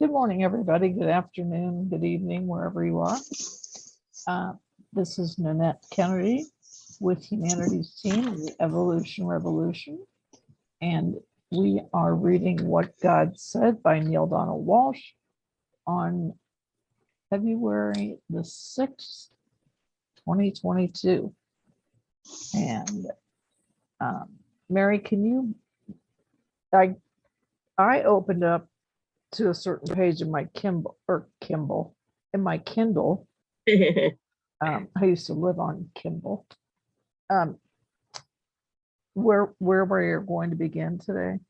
Good morning, everybody. Good afternoon, good evening, wherever you are. This is Nanette Kennedy with Humanity's Team of the Evolution Revolution. And we are reading What God Said by Neale Walsch on February the 6th, 2022. And Mary, can you, I opened up to a certain page in my Kindle. I used to live on Kindle. Where we're going to begin today?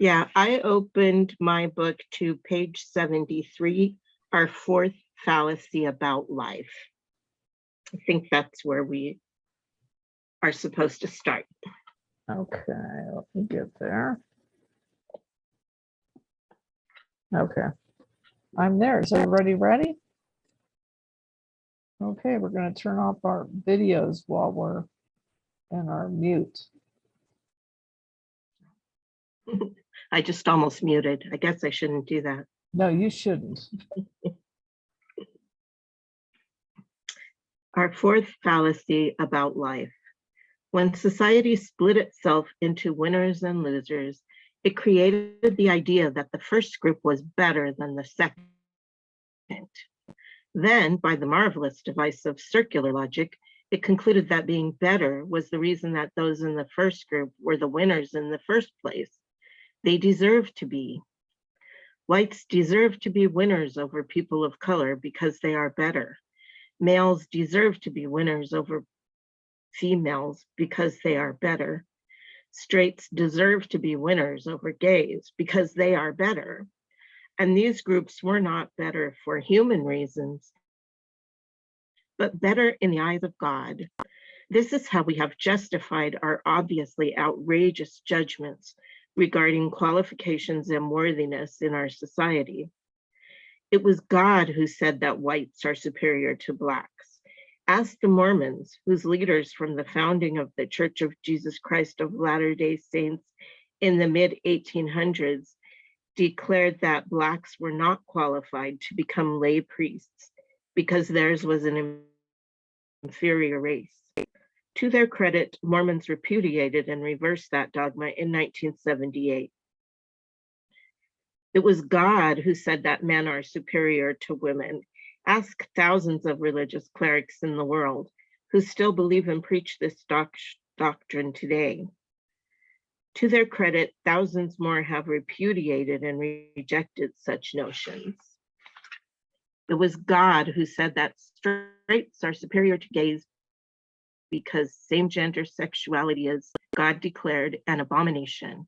Yeah, I opened my book to page 73, our fourth fallacy about life. I think that's where we are supposed to start. Okay, let me get there. Okay, I'm there. Is everybody ready? Okay, we're going to turn off our videos while we're in our mute. I just almost muted. I guess I shouldn't do that. No, you shouldn't. Our fourth fallacy about life. When society split itself into winners and losers, it created the idea that the first group was better than the second. Then, by the marvelous device of circular logic, it concluded that being better was the reason that those in the first group were the winners in the first place. They deserve to be. Whites deserve to be winners over people of color because they are better. Males deserve to be winners over females because they are better. Straights deserve to be winners over gays because they are better. And these groups were not better for human reasons, but better in the eyes of God. This is how we have justified our obviously outrageous judgments regarding qualifications and worthiness in our society. It was God who said that whites are superior to Blacks. Ask the Mormons, whose leaders from the founding of the Church of Jesus Christ of Latter-day Saints in the mid-1800s declared that Blacks were not qualified to become lay priests because theirs was an inferior race. To their credit, Mormons repudiated and reversed that dogma in 1978. It was God who said that men are superior to women. Ask thousands of religious clerics in the world who still believe and preach this doctrine today. To their credit, thousands more have repudiated and rejected such notions. It was God who said that straights are superior to gays because same-gender sexuality is, God declared, an abomination.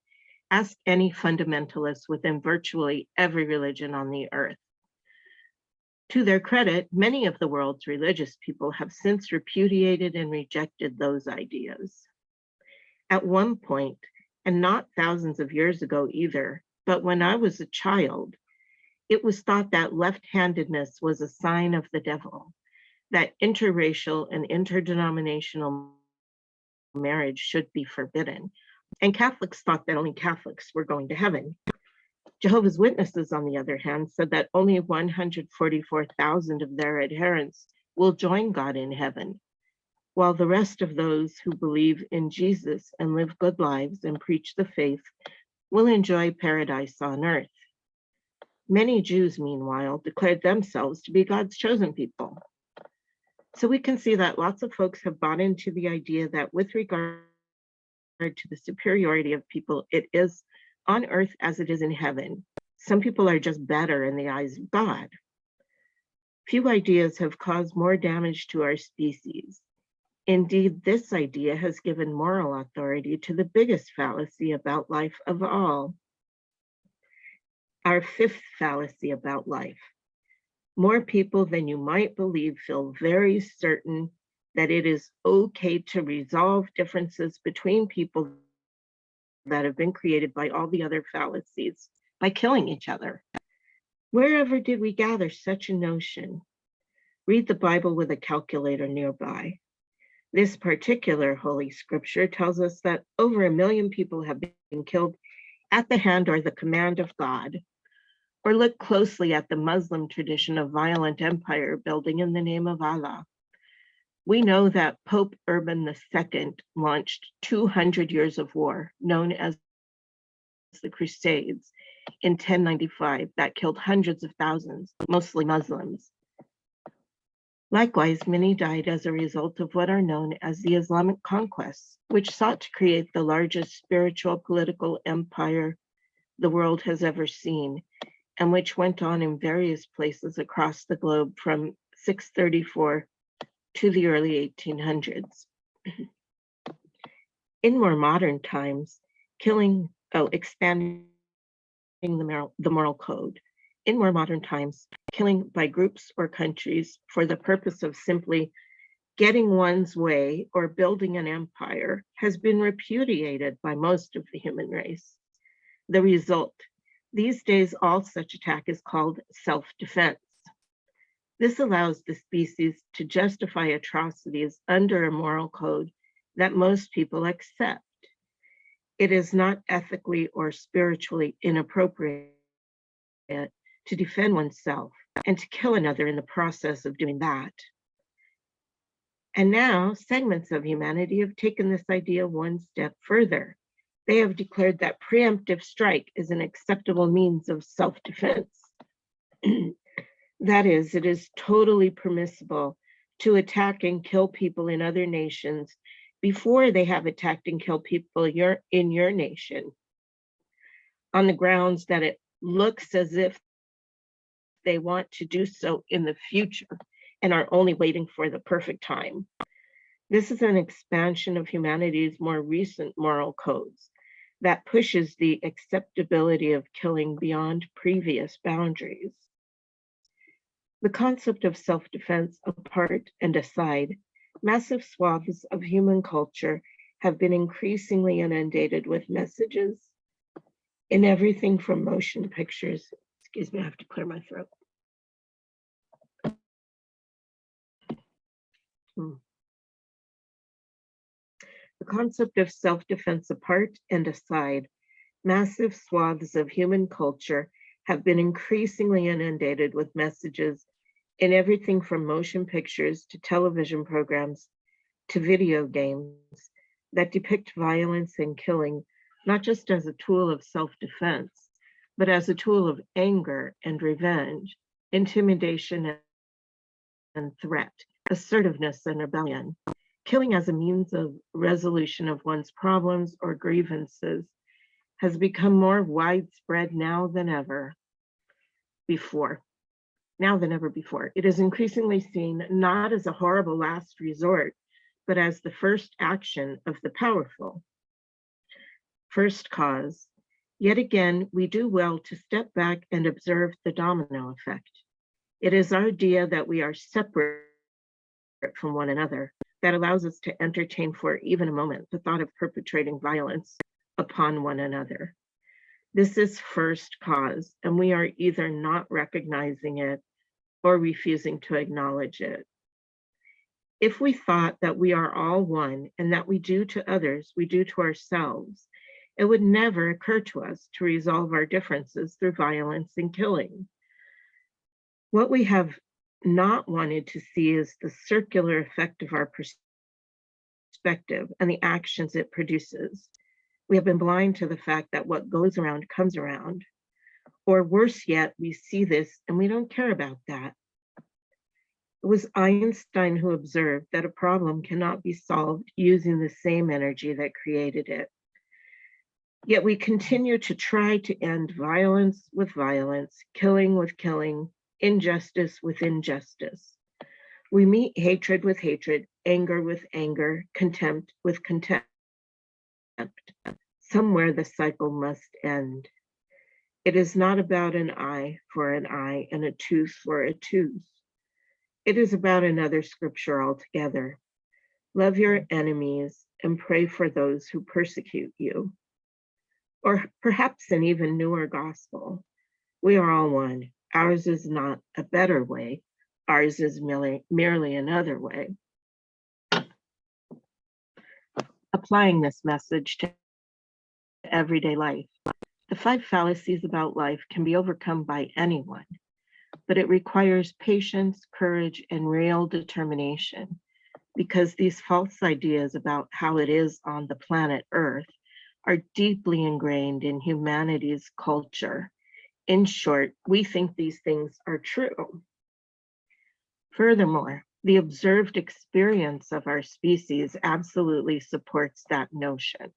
Ask any fundamentalist within virtually every religion on the earth. To their credit, many of the world's religious people have since repudiated and rejected those ideas. At one point, and not thousands of years ago either, but when I was a child, it was thought that left-handedness was a sign of the devil, that interracial and interdenominational marriage should be forbidden, and Catholics thought that only Catholics were going to heaven. Jehovah's Witnesses, on the other hand, said that only 144,000 of their adherents will join God in heaven, while the rest of those who believe in Jesus and live good lives and preach the faith will enjoy paradise on earth. Many Jews, meanwhile, declared themselves to be God's chosen people. So we can see that lots of folks have bought into the idea that with regard to the superiority of people, it is on earth as it is in heaven. Some people are just better in the eyes of God. Few ideas have caused more damage to our species. Indeed, this idea has given moral authority to the biggest fallacy about life of all. Our fifth fallacy about life. More people than you might believe feel very certain that it is okay to resolve differences between people that have been created by all the other fallacies by killing each other. Wherever did we gather such a notion? Read the Bible with a calculator nearby. This particular Holy Scripture tells us that over 1 million people have been killed at the hand or the command of God. Or look closely at the Muslim tradition of violent empire building in the name of Allah. We know that Pope Urban II launched 200 years of war, known as the Crusades, in 1095 that killed hundreds of thousands, mostly Muslims. Likewise, many died as a result of what are known as the Islamic conquests, which sought to create the largest spiritual political empire the world has ever seen, and which went on in various places across the globe from 634 to the early 1800s. In more modern times, expanding the moral code. In more modern times, killing by groups or countries for the purpose of simply getting one's way or building an empire has been repudiated by most of the human race. The result, these days, all such attack is called self-defense. This allows the species to justify atrocities under a moral code that most people accept. It is not ethically or spiritually inappropriate to defend oneself and to kill another in the process of doing that. And now segments of humanity have taken this idea one step further. They have declared that preemptive strike is an acceptable means of self-defense. That is, it is totally permissible to attack and kill people in other nations before they have attacked and killed people in your nation, on the grounds that it looks as if they want to do so in the future and are only waiting for the perfect time. This is an expansion of humanity's more recent moral codes that pushes the acceptability of killing beyond previous boundaries. The concept of self-defense apart and aside, massive swaths of human culture have been increasingly inundated with messages in everything from motion pictures. Excuse me, I have to clear my throat. The concept of self-defense apart and aside, massive swaths of human culture have been increasingly inundated with messages in everything from motion pictures to television programs to video games that depict violence and killing, not just as a tool of self-defense, but as a tool of anger and revenge, intimidation and threat, assertiveness and rebellion. Killing as a means of resolution of one's problems or grievances has become more widespread now than ever before. It is increasingly seen not as a horrible last resort, but as the first action of the powerful. First cause. Yet again, we do well to step back and observe the domino effect. It is our idea that we are separate from one another that allows us to entertain for even a moment the thought of perpetrating violence upon one another. This is first cause, and we are either not recognizing it or refusing to acknowledge it. If we thought that we are all one and that we do to others, we do to ourselves, it would never occur to us to resolve our differences through violence and killing. What we have not wanted to see is the circular effect of our perspective and the actions it produces. We have been blind to the fact that what goes around comes around. Or worse yet, we see this and we don't care about that. It was Einstein who observed that a problem cannot be solved using the same energy that created it. Yet we continue to try to end violence with violence, killing with killing, injustice with injustice. We meet hatred with hatred, anger with anger, contempt with contempt. Somewhere the cycle must end. It is not about an eye for an eye and a tooth for a tooth. It is about another scripture altogether. Love your enemies and pray for those who persecute you. Or perhaps an even newer gospel. We are all one. Ours is not a better way. Ours is merely another way. Applying this message to everyday life, The 5 fallacies about life can be overcome by anyone, but it requires patience, courage, and real determination, because these false ideas about how it is on the planet Earth are deeply ingrained in humanity's culture. In short, we think these things are true. Furthermore, the observed experience of our species absolutely supports that notion.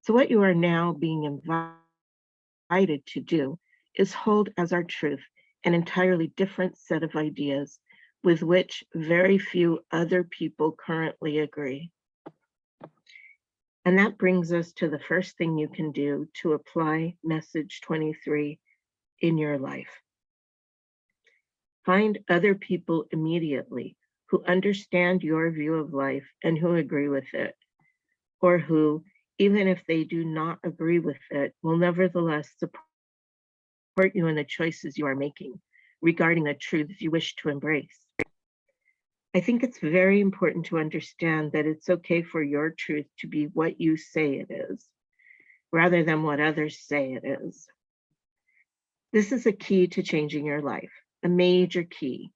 So what you are now being invited to do is hold as our truth an entirely different set of ideas with which very few other people currently agree. And that brings us to the first thing you can do to apply message 23 in your life. Find other people immediately who understand your view of life and who agree with it, or who, even if they do not agree with it, will nevertheless support you in the choices you are making regarding the truths you wish to embrace. I think it's very important to understand that it's okay for your truth to be what you say it is, rather than what others say it is. This is a key to changing your life, a major key.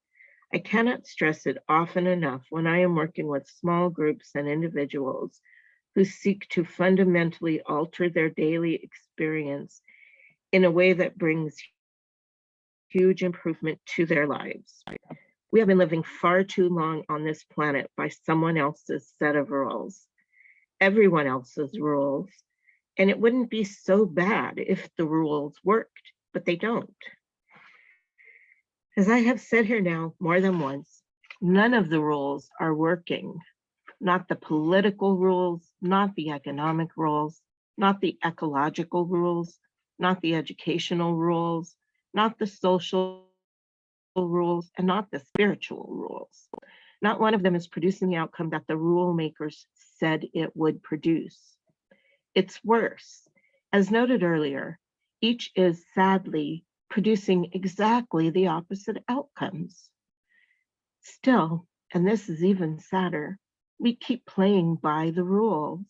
I cannot stress it often enough when I am working with small groups and individuals who seek to fundamentally alter their daily experience in a way that brings huge improvement to their lives. We have been living far too long on this planet by someone else's set of rules, everyone else's rules, and it wouldn't be so bad if the rules worked, but they don't. As I have said here now more than once, none of the rules are working. Not the political rules, not the economic rules, not the ecological rules, not the educational rules, not the social rules, and not the spiritual rules. Not one of them is producing the outcome that the rule makers said it would produce. It's worse. As noted earlier, each is sadly producing exactly the opposite outcomes. Still, and this is even sadder, we keep playing by the rules.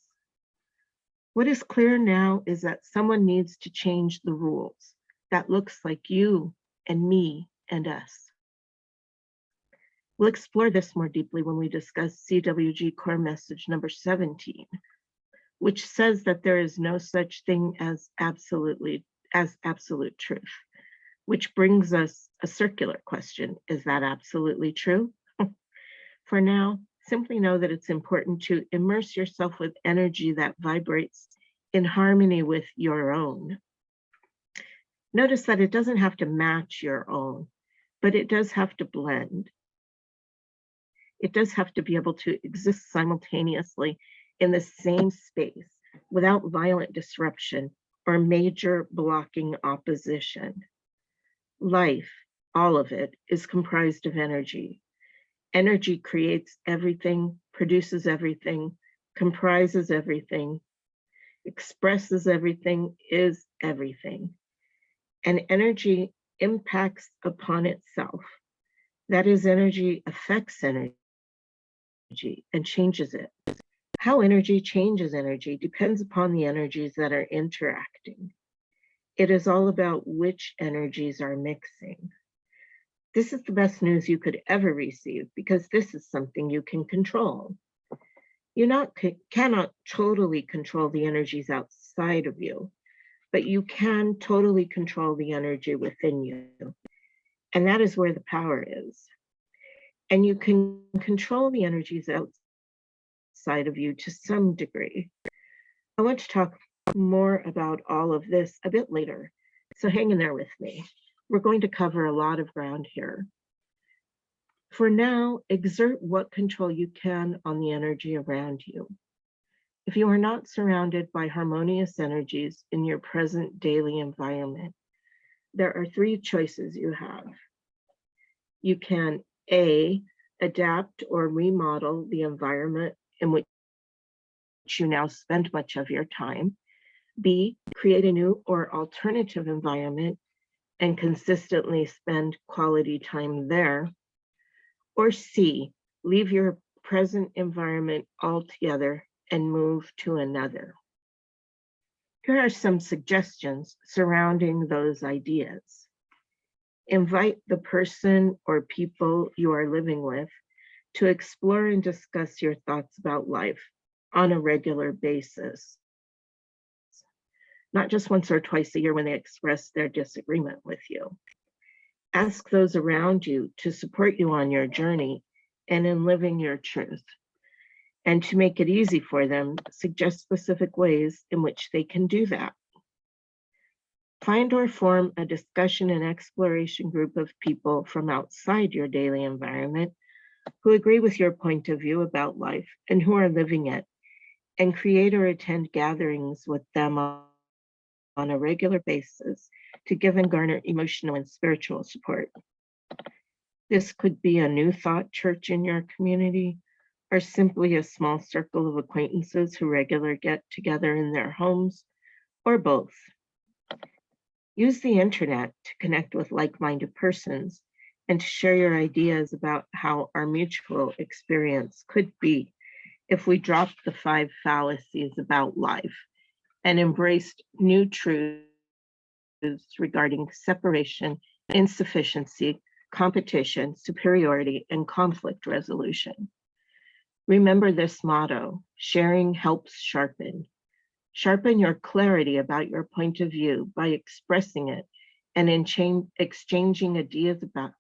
What is clear now is that someone needs to change the rules. That looks like you and me and us. We'll explore this more deeply when we discuss CWG core message number 17, which says that there is no such thing as absolute truth, which brings us a circular question. Is that absolutely true? For now, simply know that it's important to immerse yourself with energy that vibrates in harmony with your own. Notice that it doesn't have to match your own, but it does have to blend. It does have to be able to exist simultaneously in the same space without violent disruption or major blocking opposition. Life, all of it, is comprised of energy. Energy creates everything, produces everything, comprises everything, expresses everything, is everything. And energy impacts upon itself. That is, energy affects energy and changes it. How energy changes energy depends upon the energies that are interacting. It is all about which energies are mixing. This is the best news you could ever receive, because this is something you can control. You cannot totally control the energies outside of you, but you can totally control the energy within you. And that is where the power is. And you can control the energies outside of you to some degree. I want to talk more about all of this a bit later, so hang in there with me. We're going to cover a lot of ground here. For now, exert what control you can on the energy around you. If you are not surrounded by harmonious energies in your present daily environment, there are 3 choices you have. You can A, adapt or remodel the environment in which you now spend much of your time. B, create a new or alternative environment and consistently spend quality time there. Or C, leave your present environment altogether and move to another. Here are some suggestions surrounding those ideas. Invite the person or people you are living with to explore and discuss your thoughts about life on a regular basis, not just once or twice a year when they express their disagreement with you. Ask those around you to support you on your journey and in living your truth. And to make it easy for them, suggest specific ways in which they can do that. Find or form a discussion and exploration group of people from outside your daily environment who agree with your point of view about life and who are living it, and create or attend gatherings with them on a regular basis to give and garner emotional and spiritual support. This could be a New Thought church in your community, or simply a small circle of acquaintances who regularly get together in their homes, or both. Use the internet to connect with like-minded persons and to share your ideas about how our mutual experience could be if we dropped the 5 fallacies about life and embraced new truths regarding separation, insufficiency, competition, superiority, and conflict resolution. Remember this motto: sharing helps sharpen. Sharpen your clarity about your point of view by expressing it and exchanging ideas about,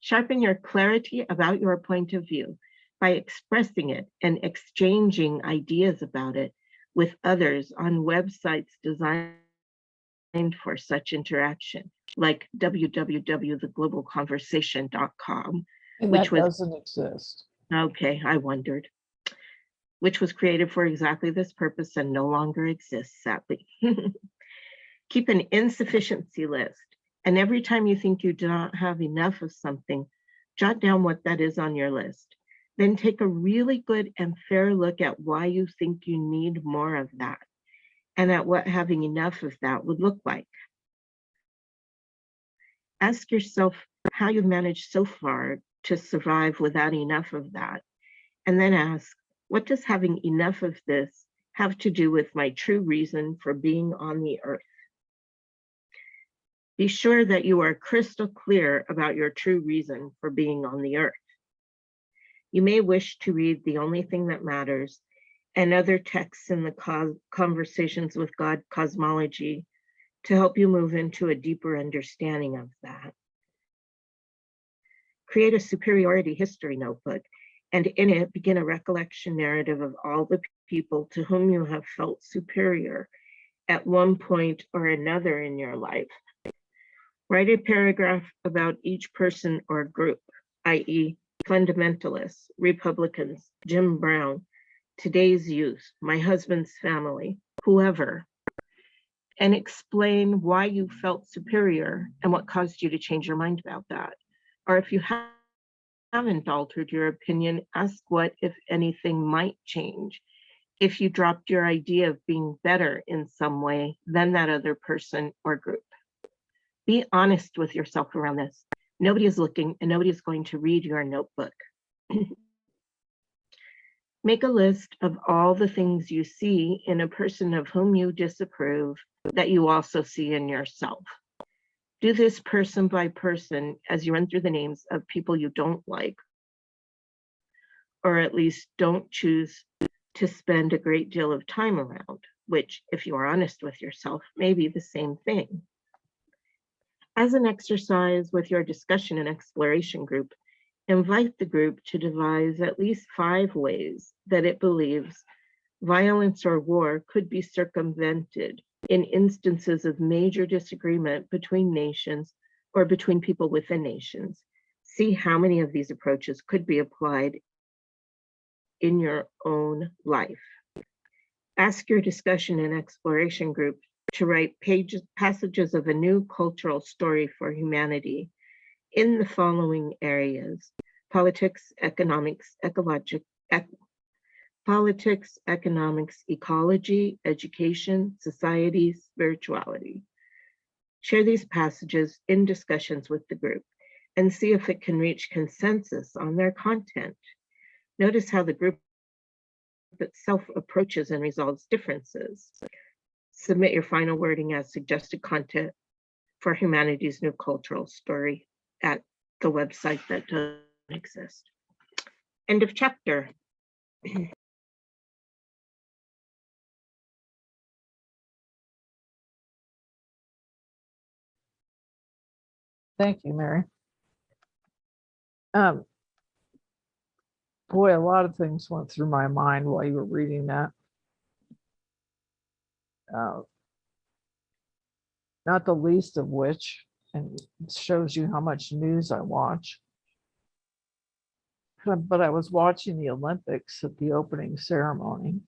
Sharpen your clarity about your point of view by expressing it and exchanging ideas about it with others on websites designed for such interaction, like www.theglobalconversation.com. And Which that was- doesn't exist. Okay, I wondered. Which was created for exactly this purpose and no longer exists, sadly. Keep an insufficiency list, and every time you think you do not have enough of something, jot down what that is on your list. Then take a really good and fair look at why you think you need more of that, and at what having enough of that would look like. Ask yourself how you've managed so far to survive without enough of that, and then ask, what does having enough of this have to do with my true reason for being on the earth? Be sure that you are crystal clear about your true reason for being on the earth. You may wish to read The Only Thing That Matters and other texts in the Conversations with God cosmology to help you move into a deeper understanding of that. Create a superiority history notebook, and in it begin a recollection narrative of all the people to whom you have felt superior at one point or another in your life. Write a paragraph about each person or group, i.e. fundamentalists, Republicans, Jim Brown, today's youth, my husband's family, whoever, and explain why you felt superior and what caused you to change your mind about that. Or if you haven't altered your opinion, ask what, if anything, might change if you dropped your idea of being better in some way than that other person or group. Be honest with yourself around this. Nobody is looking and nobody is going to read your notebook. Make a list of all the things you see in a person of whom you disapprove that you also see in yourself. Do this person by person as you run through the names of people you don't like, or at least don't choose to spend a great deal of time around, which, if you are honest with yourself, may be the same thing. As an exercise with your discussion and exploration group, invite the group to devise at least 5 ways that it believes violence or war could be circumvented in instances of major disagreement between nations or between people within nations. See how many of these approaches could be applied in your own life. Ask your discussion and exploration group to write passages of a new cultural story for humanity in the following areas: politics, economics, ecology, education, society, spirituality. Share these passages in discussions with the group and see if it can reach consensus on their content. Notice how the group itself approaches and resolves differences. Submit your final wording as suggested content for humanity's new cultural story at the website that doesn't exist. End of chapter. Thank you, Mary. Boy, a lot of things went through my mind while you were reading that. Not the least of which, and it shows you how much news I watch. But I was watching the Olympics at the opening ceremony,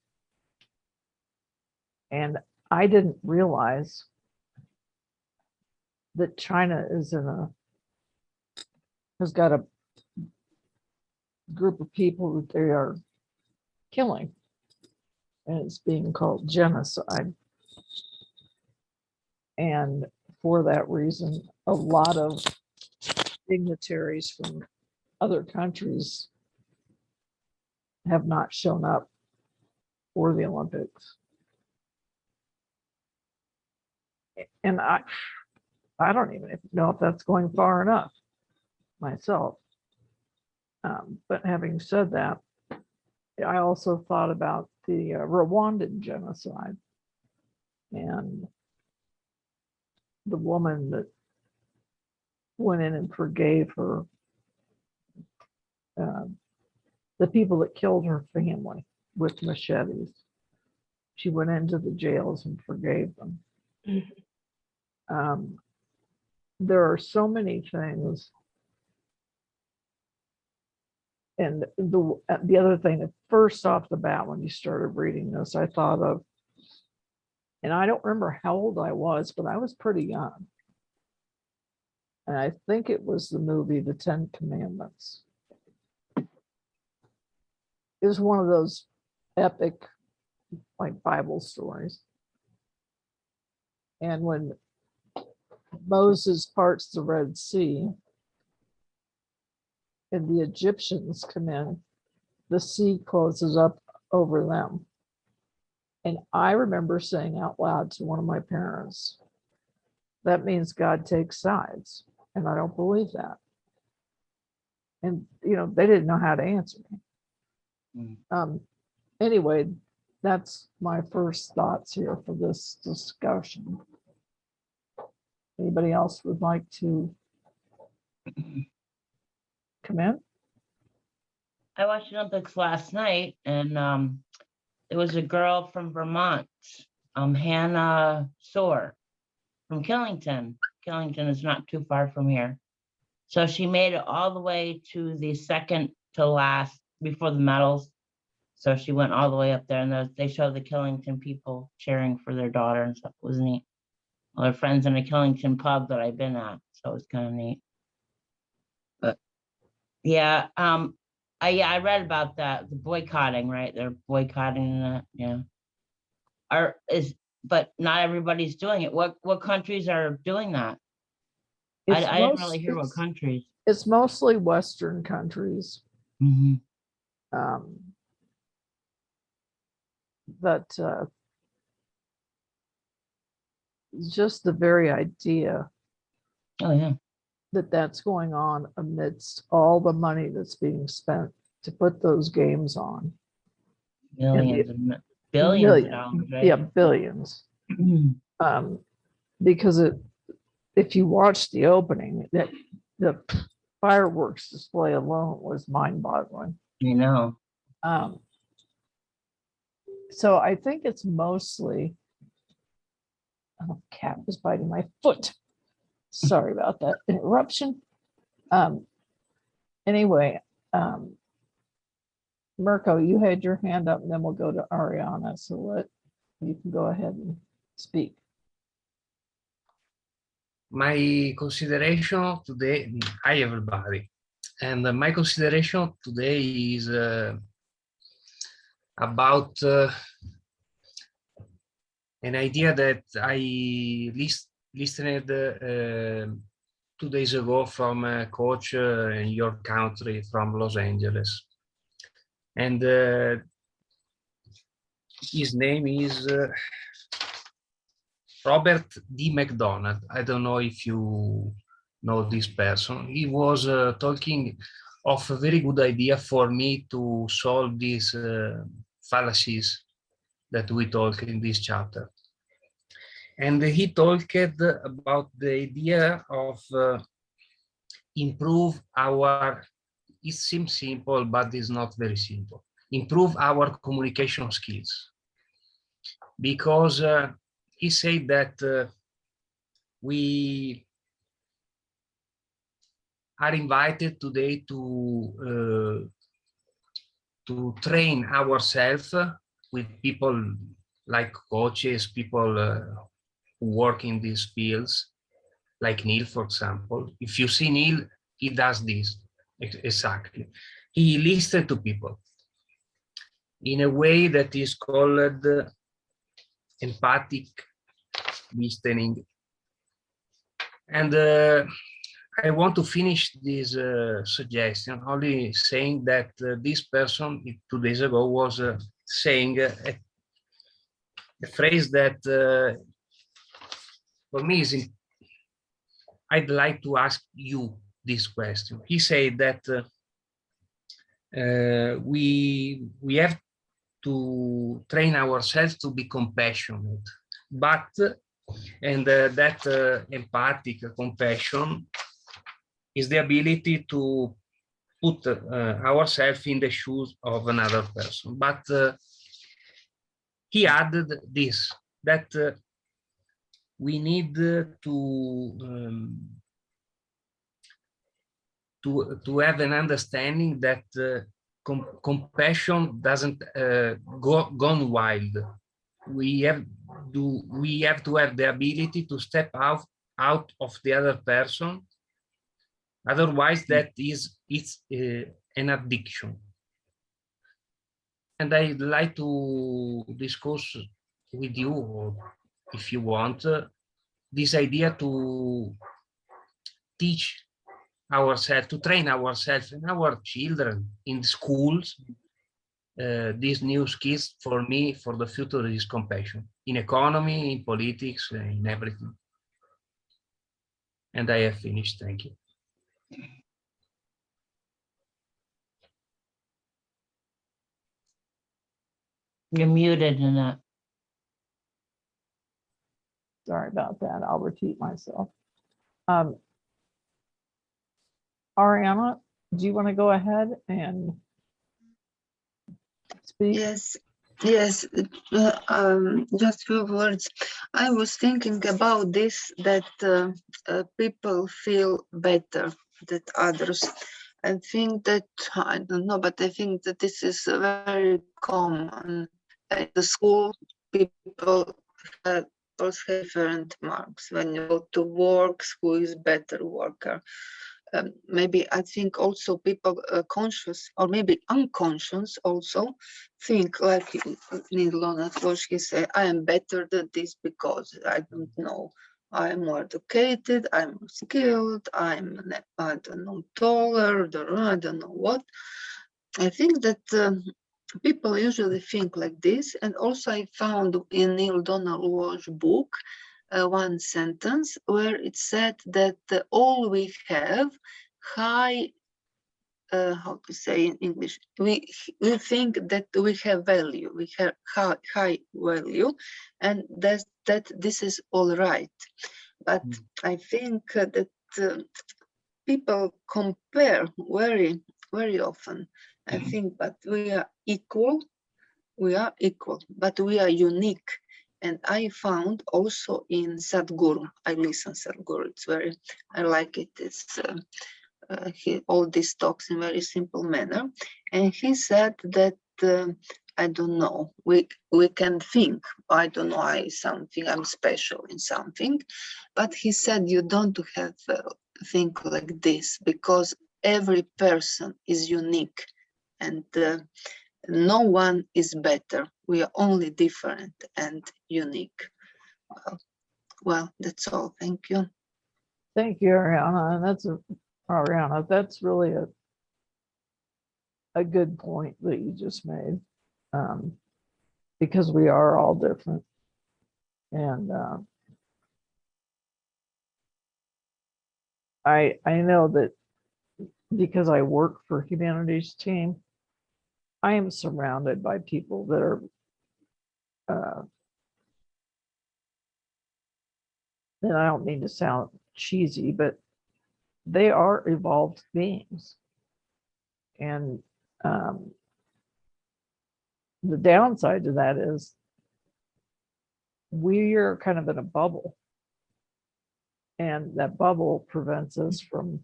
and I didn't realize that China has got a group of people that they are killing, and it's being called genocide. And for that reason, a lot of dignitaries from other countries have not shown up for the Olympics. And I don't even know if that's going far enough myself. But having said that, I also thought about the Rwandan genocide and the woman that went in and forgave her, the people that killed her family with machetes. She went into the jails and forgave them. There are so many things. And the other thing that first off the bat, when you started reading this, I thought of, and I don't remember how old I was, but I was pretty young. And I think it was the movie, The 10 Commandments. It was one of those epic, like Bible stories. And when Moses parts the Red Sea and the Egyptians come in, the sea closes up over them. And I remember saying out loud to one of my parents, that means God takes sides. And I don't believe that. And, they didn't know how to answer me. Anyway, that's my first thoughts here for this discussion. Anybody else would like to come in? I watched the Olympics last night, and there was a girl from Vermont, Hannah Soar from Killington. Killington is not too far from here. So she made it all the way to the second to last before the medals. So she went all the way up there, and they showed the Killington people cheering for their daughter and stuff. It was neat. All their friends in a Killington pub that I've been at, so it was kind of neat. But yeah, I read about that, the boycotting, right? They're boycotting that, yeah. But not everybody's doing it. What countries are doing that? I didn't really hear what countries. It's mostly Western countries. Mm-hmm. But just the very idea that that's going on amidst all the money that's being spent to put those games on. Billions of dollars, right? Yeah, billions. Because if you watch the opening, the fireworks display alone was mind-boggling. You know. So I think it's mostly, cat was biting my foot. Sorry about that interruption. Anyway, Mirko, you had your hand up, and then we'll go to Ariana. So you can go ahead and speak. My consideration today, hi everybody, and my consideration today is about an idea that I listened 2 days ago from a coach in your country from Los Angeles. And his name is Robert D. McDonald. I don't know if you know this person. He was talking of a very good idea for me to solve these fallacies that we talk in this chapter. And he talked about the idea of improve our, it seems simple, but it's not very simple. Improve our communication skills. Because he said that we are invited today to train ourselves with people like coaches, people who work in these fields, like Neale, for example. If you see Neale, he does this exactly. He listens to people in a way that is called empathic listening. And I want to finish this suggestion only saying that this person 2 days ago was saying a phrase that for me is, I'd like to ask you this question. He said that we have to train ourselves to be compassionate, but that empathic compassion is the ability to put ourselves in the shoes of another person. But he added this, that we need to have an understanding that compassion doesn't gone wild. We have to have the ability to step out of the other person. Otherwise, it's an addiction. And I'd like to discuss with you, or if you want, this idea to teach ourselves, to train ourselves and our children in schools. These new skills for me, for the future, is compassion in economy, in politics, in everything. And I have finished. Thank you. You're muted, Nanette. Sorry about that. I'll repeat myself. Ariana, do you want to go ahead and speak? Yes, yes, just few words. I was thinking about this, that people feel better than others. I think that, I don't know, but I think that this is very common. At the school, people have different marks. When you go to work, who is better worker? Maybe I think also people conscious or maybe unconscious also think like Neale, he said, I am better than this because I don't know. I'm more educated, I'm more skilled, I'm, I don't know, taller, I don't know what. I think that people usually think like this. And also I found in Neale Donald Walsch book, one sentence where it said that all we have high, how to say in English, we think that we have value, we have high value, and that this is all right. But I think that people compare very, very often. I think, but we are equal, but we are unique. And I found also in Sadhguru, I listen Sadhguru, it's very, I like it. It's all these talks in very simple manner. And he said that, I don't know, we can think, I don't know, I'm special in something, but he said you don't have think like this, because every person is unique and no one is better. We are only different and unique. Well, that's all. Thank you. Thank you, Ariana. And that's really a good point that you just made. because we are all different. And I know that because I work for Humanities Team, I am surrounded by people that are and I don't mean to sound cheesy, but they are evolved beings. And the downside to that is we're kind of in a bubble. And that bubble prevents us from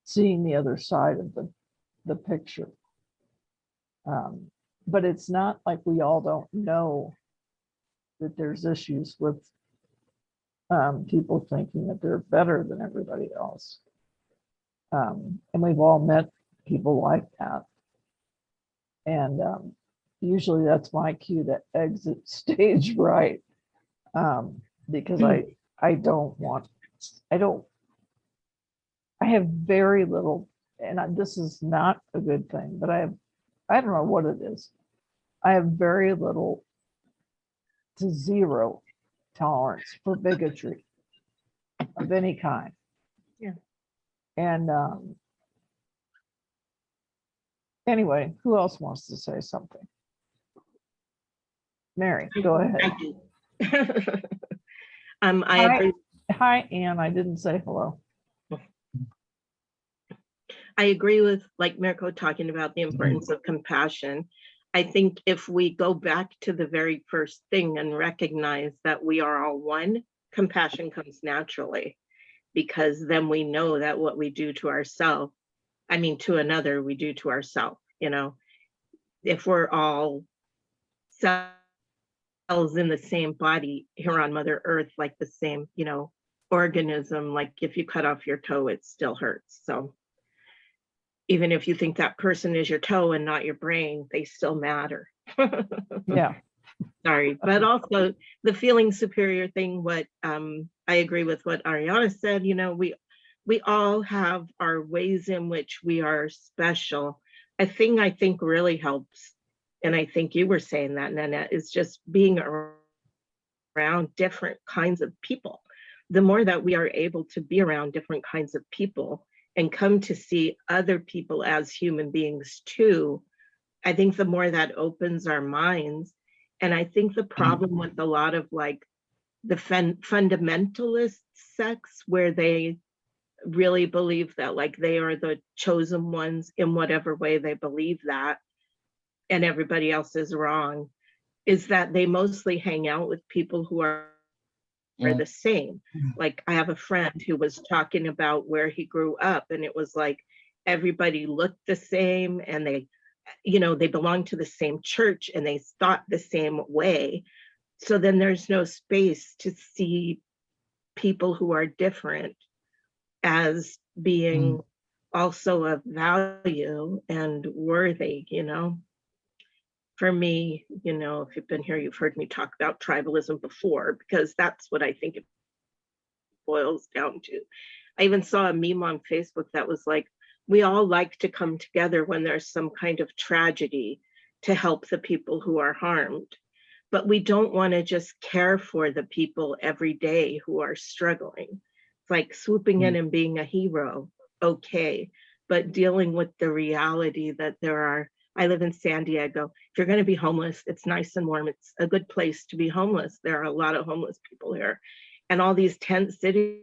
seeing the other side of the picture. But it's not like we all don't know that there's issues with people thinking that they're better than everybody else. And we've all met people like that. And usually that's my cue to exit stage right. Because I have very little, and this is not a good thing, but I don't know what it is. I have very little to zero tolerance for bigotry of any kind. Yeah. And anyway, who else wants to say something? Mary, go I ahead. do. I agree. Hi, Anne. I didn't say hello. I agree with like Mirko talking about the importance of compassion. I think if we go back to the very first thing and recognize that we are all one, compassion comes naturally, because then we know that what we do to ourselves, I mean, to another, we do to ourselves, you know. If we're all cells in the same body here on Mother Earth, like the same, you know, organism, like if you cut off your toe, it still hurts. So even if you think that person is your toe and not your brain, they still matter. Yeah. Sorry, but also the feeling superior thing, what I agree with what Ariana said, you know, we all have our ways in which we are special. A thing I think really helps, and I think you were saying that, Nanette, is just being around different kinds of people. The more that we are able to be around different kinds of people and come to see other people as human beings too, I think the more that opens our minds. And I think the problem with a lot of like the fundamentalist sects, where they really believe that like they are the chosen ones in whatever way they believe that, and everybody else is wrong, is that they mostly hang out with people who are the same. Like I have a friend who was talking about where he grew up, and it was like everybody looked the same, and they, you know, they belonged to the same church and they thought the same way. So then there's no space to see people who are different as being also of value and worthy, you know. For me, you know, if you've been here, you've heard me talk about tribalism before, because that's what I think it boils down to. I even saw a meme on Facebook that was like, we all like to come together when there's some kind of tragedy to help the people who are harmed. But we don't want to just care for the people every day who are struggling. It's like swooping in and being a hero, okay, but dealing with the reality that there are, I live in San Diego. If you're going to be homeless, it's nice and warm. It's a good place to be homeless. There are a lot of homeless people here. And all these tent cities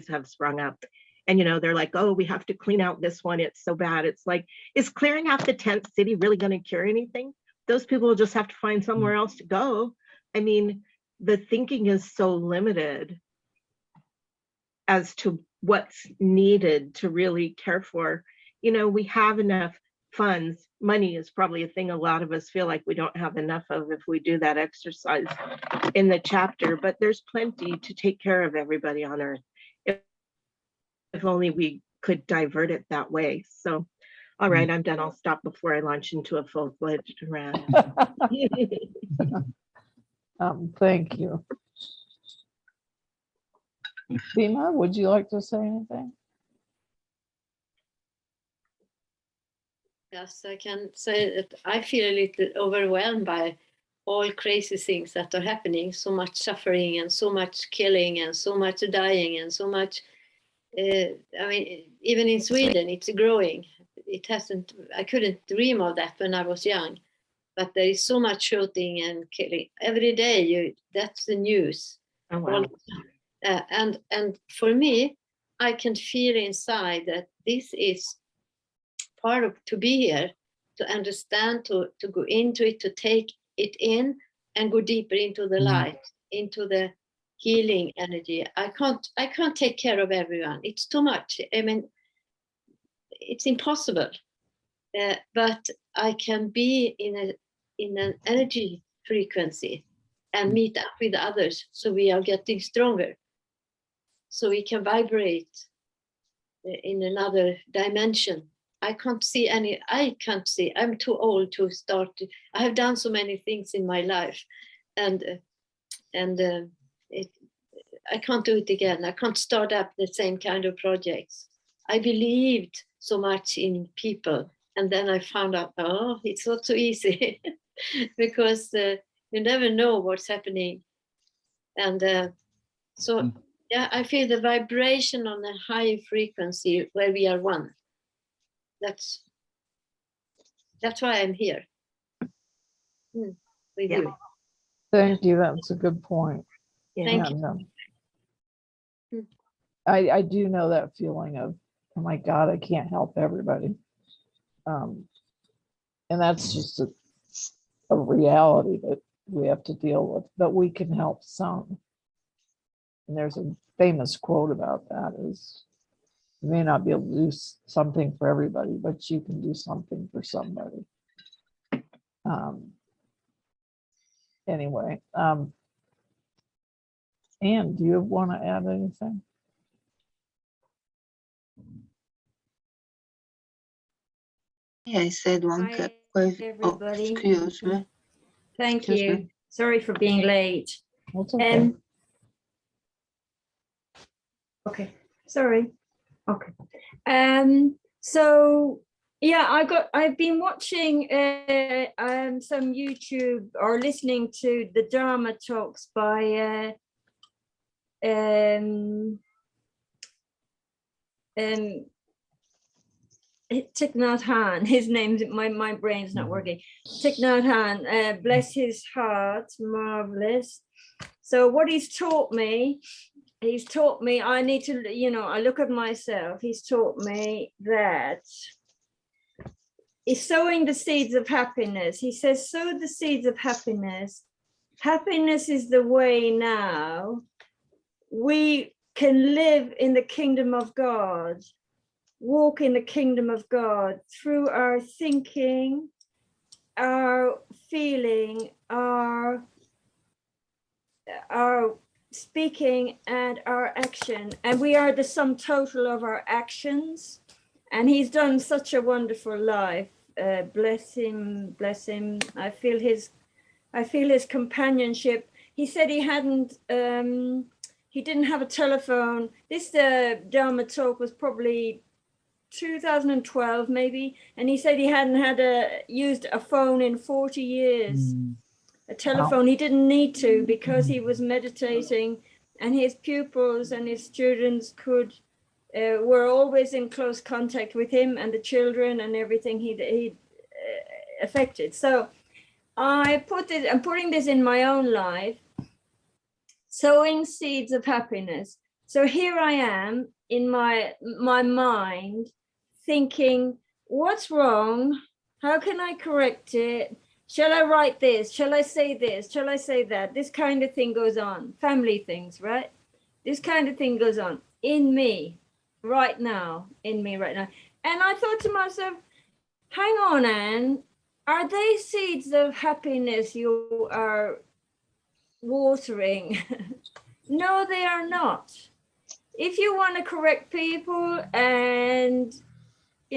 have sprung up. And, you know, they're like, oh, we have to clean out this one. It's so bad. It's like, is clearing out the tent city really going to cure anything? Those people will just have to find somewhere else to go. I mean, the thinking is so limited as to what's needed to really care for. You know, we have enough funds. Money is probably a thing a lot of us feel like we don't have enough of if we do that exercise in the chapter, but there's plenty to take care of everybody on Earth. If only we could divert it that way. So, all right, I'm done. I'll stop before I launch into a full-fledged rant. Thank you. Bima, would you like to say anything? Yes, I can say that I feel a little overwhelmed by all crazy things that are happening, so much suffering and so much killing and so much dying and so much, I mean, even in Sweden, it's growing. It hasn't, I couldn't dream of that when I was young, but there is so much shooting and killing. Every day, that's the news. Oh, wow. And for me, I can feel inside that this is part of to be here, to understand, to go into it, to take it in and go deeper into the light, into the healing energy. I can't take care of everyone. It's too much. I mean, it's impossible. But I can be in an energy frequency and meet up with others, so we are getting stronger, so we can vibrate in another dimension. I can't see. I'm too old to start. I have done so many things in my life, and I can't do it again. I can't start up the same kind of projects. I believed so much in people, and then I found out, oh, it's not so easy because you never know what's happening. And so, yeah, I feel the vibration on a high frequency where we are one. That's why I'm here with Yeah. you. Thank you. That's a good point. Yeah. Thank you. And, Hmm. I do know that feeling of, oh my God, I can't help everybody. And that's just a reality that we have to deal with, but we can help some. And there's a famous quote about that is, you may not be able to do something for everybody, but you can do something for somebody. Anyway, Anne, do you want to add anything? Yeah, I said one Hi, question. Oh, everybody. excuse me. Thank Excuse you. me. Sorry for being late. That's okay. Okay, sorry. Okay. So yeah, I've been watching some YouTube or listening to the Dharma talks by Thich Nhat Hanh. His name's my brain's not working. Thich Nhat Hanh, bless his heart, marvelous. So what he's taught me I need to, I look at myself. He's taught me that is sowing the seeds of happiness. He says, sow the seeds of happiness. Happiness is the way now we can live in the kingdom of God, walk in the kingdom of God through our thinking, our feeling, our speaking, and our action. And we are the sum total of our actions. And he's done such a wonderful life. Bless him, bless him. I feel his companionship. He said he didn't have a telephone. This Dharma talk was probably 2012 maybe, and he said he hadn't used a phone in 40 years. A telephone. He didn't need to, because he was meditating, and his pupils and his students were always in close contact with him and the children and everything he affected. So I'm putting this in my own life, sowing seeds of happiness. So here I am in my mind thinking, what's wrong? How can I correct it? Shall I write this? Shall I say this? Shall I say that? This kind of thing goes on. Family things, right? This kind of thing goes on in me right now, And I thought to myself, hang on, Anne, are they seeds of happiness you are watering? No, they are not. If you want to correct people and,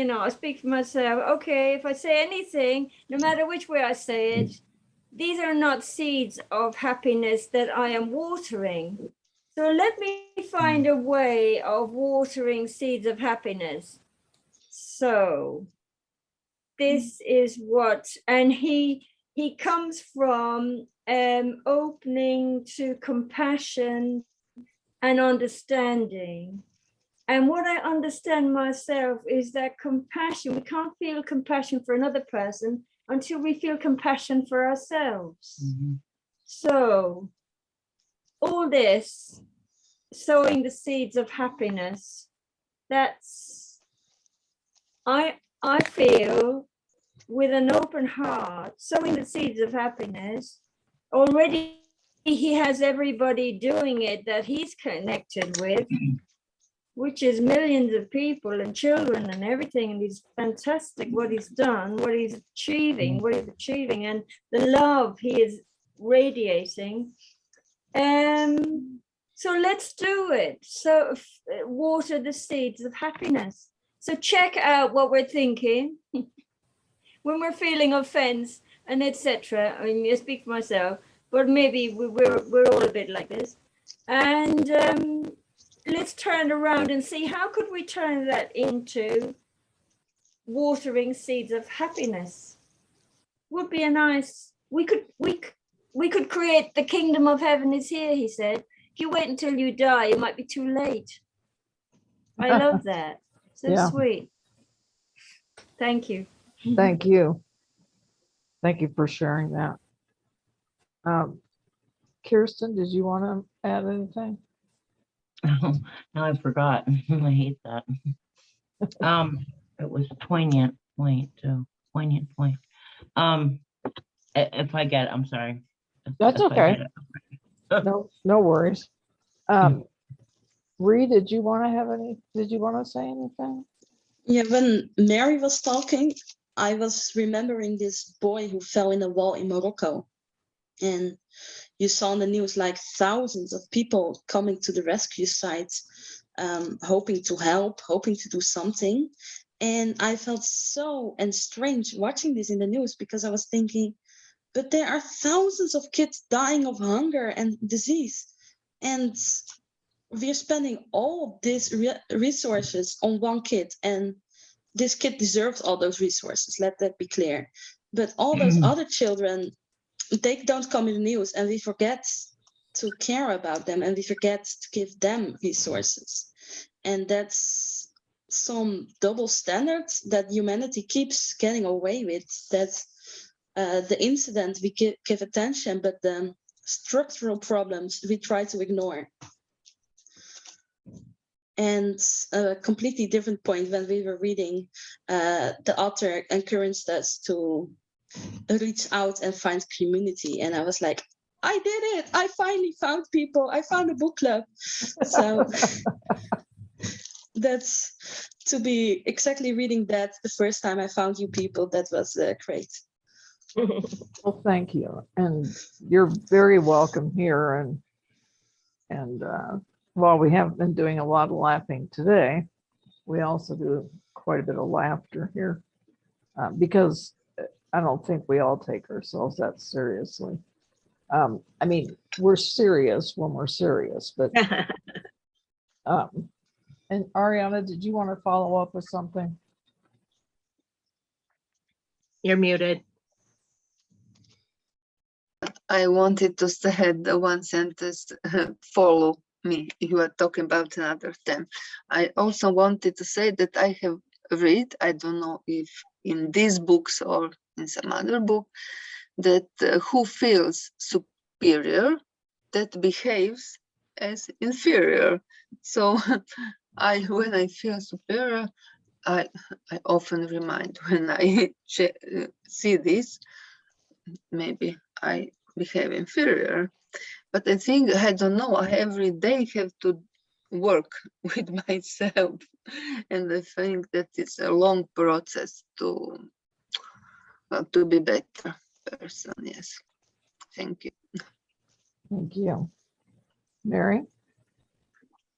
I speak for myself, okay, if I say anything, no matter which way I say it, these are not seeds of happiness that I am watering. So let me find a way of watering seeds of happiness. So this is what, and he comes from opening to compassion and understanding. And what I understand myself is that compassion, we can't feel compassion for another person until we feel compassion for ourselves. So all this, sowing the seeds of happiness, that's, I feel with an open heart, sowing the seeds of happiness, already he has everybody doing it that he's connected with, which is millions of people and children and everything. And it's fantastic what he's done, what he's achieving, and the love he is radiating. So let's do it. So water the seeds of happiness. So check out what we're thinking when we're feeling offense and etc. I mean, I speak for myself, but maybe we're all a bit like this. And let's turn around and see how could we turn that into watering seeds of happiness. Would be a nice. We could create the kingdom of heaven is here. He said, if you wait until you die, it might be too late. I love that. So Yeah. sweet. Thank you. Thank you. Thank you for sharing that. Kirsten, did you want to add anything? Now I forgot. I hate that. It was a poignant point too. Poignant point. If I get it, I'm sorry. That's If I okay. get it. No worries. Ree, did you want to say anything? Yeah, when Mary was talking, I was remembering this boy who fell in a wall in Morocco. And you saw on the news like thousands of people coming to the rescue sites, hoping to help, hoping to do something. And I felt so strange watching this in the news, because I was thinking, but there are thousands of kids dying of hunger and disease. And we're spending all these resources on one kid, and this kid deserves all those resources, let that be clear. But all those other children, they don't come in the news, and we forget to care about them, and we forget to give them resources. And that's some double standards that humanity keeps getting away with, that the incident we give attention, but the structural problems we try to ignore. And a completely different point, when we were reading, the author encouraged us to reach out and find community. And I was like, I did it. I finally found people. I found a book club. So that's, to be exactly reading that the first time I found you people, that was great. Well, thank you. And you're very welcome here. And while we have been doing a lot of laughing today, we also do quite a bit of laughter here, because I don't think we all take ourselves that seriously. I mean, we're serious when we're serious, but and Ariana, did you want to follow up with something? You're muted. I wanted to say the one sentence, follow me. You are talking about another thing. I also wanted to say that I have read, I don't know if in these books or in some other book, that who feels superior, that behaves as inferior. So when I feel superior, I often remind, when I see this, maybe I behave inferior. But I think, I don't know, I every day have to work with myself. And I think that it's a long process to be better person. Yes. Thank you. Thank you. Mary?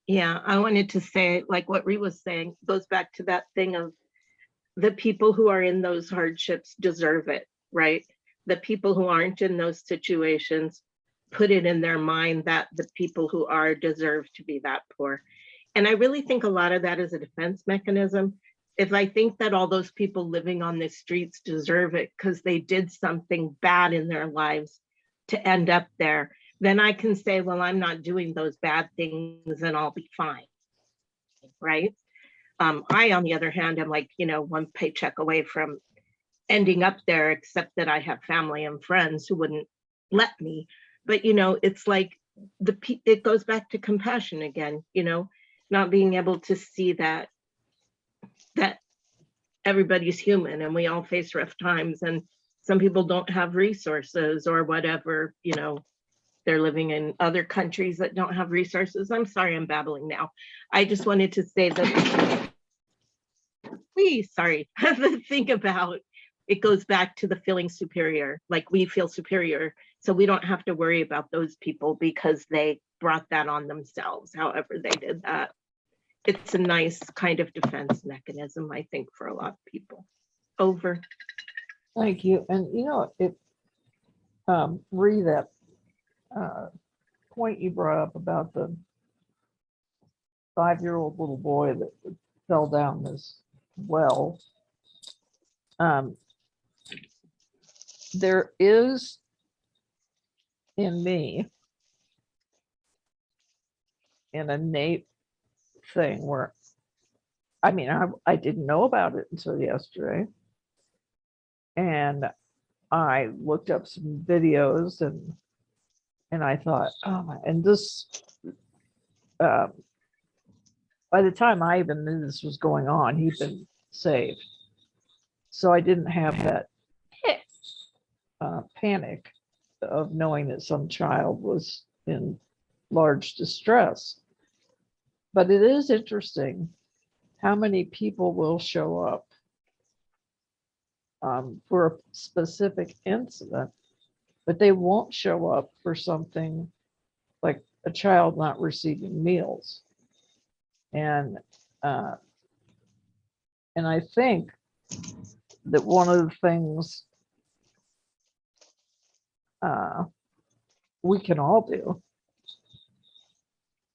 Yeah, I wanted to say, like what Ree was saying, goes back to that thing of the people who are in those hardships deserve it, right? The people who aren't in those situations put it in their mind that the people who are deserve to be that poor. And I really think a lot of that is a defense mechanism, if I think that all those people living on the streets deserve it because they did something bad in their lives to end up there, then I can say, well, I'm not doing those bad things and I'll be fine, right? I, on the other hand, am like, one paycheck away from ending up there, except that I have family and friends who wouldn't let me. But, it's like it goes back to compassion again, not being able to see that everybody's human and we all face rough times, and some people don't have resources or whatever, they're living in other countries that don't have resources. I'm sorry, I'm babbling now. I just wanted to say that think about it goes back to the feeling superior, like we feel superior, so we don't have to worry about those people because they brought that on themselves, however they did that. It's a nice kind of defense mechanism, I think, for a lot of people. Over. Thank you. And Ree, that point you brought up about the 5-year-old little boy that fell down this well. There is in me an innate thing where, I didn't know about it until yesterday. And I looked up some videos and I thought, and this, by the time I even knew this was going on, he'd been saved. So I didn't have that panic of knowing that some child was in large distress. But it is interesting how many people will show up for a specific incident, but they won't show up for something like a child not receiving meals. And I think that one of the things we can all do,